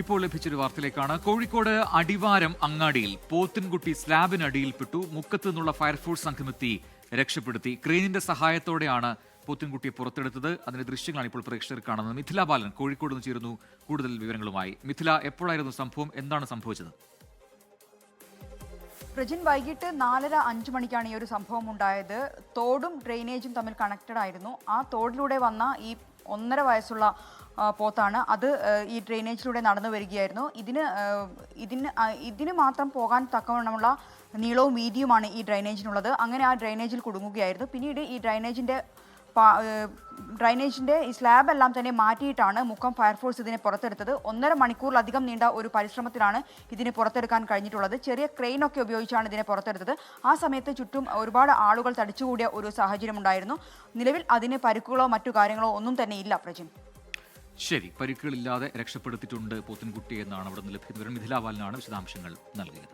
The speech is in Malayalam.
ഇപ്പോൾ ലഭിച്ചൊരു വാർത്തയിലേക്കാണ്. കോഴിക്കോട് അടിവാരം അങ്ങാടിയിൽ പോത്തിൻകുട്ടി സ്ലാബിനടിയിൽപ്പെട്ടു. മുക്കത്ത് നിന്നുള്ള ഫയർഫോഴ്സ് സംഘമെത്തി രക്ഷപ്പെടുത്തി. ക്രെയിനിന്റെ സഹായത്തോടെയാണ് പോത്തിൻകുട്ടിയെ പുറത്തെടുത്തത്. അതിന്റെ ദൃശ്യങ്ങളാണ് ഇപ്പോൾ പ്രേക്ഷകർ കാണുന്നത്. മിഥില ബാലൻ കോഴിക്കോട് നിന്ന് ചേരുന്നു കൂടുതൽ വിവരങ്ങളുമായി. മിഥില, എപ്പോഴായിരുന്നു സംഭവം? എന്താണ് സംഭവിച്ചത്? പ്രജിൻ, വൈകിട്ട് 4:30-5 മണിക്കാണ് ഈ ഒരു സംഭവം ഉണ്ടായത്. തോടും ഡ്രെയിനേജും തമ്മിൽ കണക്റ്റഡ് ആയിരുന്നു. ആ തോടിലൂടെ വന്ന ഈ 1.5 വയസ്സുള്ള പോത്താണ്. അത് ഈ ഡ്രെയിനേജിലൂടെ നടന്നു വരികയായിരുന്നു. ഇതിന് മാത്രം പോകാൻ തക്കവണ്ണമുള്ള നീളവും വീതിയുമാണ് ഈ ഡ്രെയിനേജിനുള്ളത്. അങ്ങനെ ആ ഡ്രെയിനേജിൽ കുടുങ്ങുകയായിരുന്നു. പിന്നീട് ഈ ഡ്രൈനേജിന്റെ ഈ സ്ലാബ് എല്ലാം തന്നെ മാറ്റിയിട്ടാണ് മുക്കം ഫയർഫോഴ്സ് ഇതിനെ പുറത്തെടുത്തത്. 1.5 മണിക്കൂറിലധികം നീണ്ട ഒരു പരിശ്രമത്തിലാണ് ഇതിനെ പുറത്തെടുക്കാൻ കഴിഞ്ഞിട്ടുള്ളത്. ചെറിയ ക്രെയിനൊക്കെ ഉപയോഗിച്ചാണ് ഇതിനെ പുറത്തെടുത്തത്. ആ സമയത്ത് ചുറ്റും ഒരുപാട് ആളുകൾ തടിച്ചുകൂടിയ ഒരു സാഹചര്യം ഉണ്ടായിരുന്നു. നിലവിൽ അതിന് പരിക്കുകളോ മറ്റു കാര്യങ്ങളോ ഒന്നും തന്നെ ഇല്ല. പ്രജിൻ, ശരി, പരിക്കുകളില്ലാതെ രക്ഷപ്പെടുത്തിയിട്ടുണ്ട് പോത്തിൻകുട്ടി എന്നാണ് അവിടെ നിന്ന് ലഭിക്കുന്നത്. മിഥില ബാലനാണ് വിശദാംശങ്ങൾ നൽകിയത്.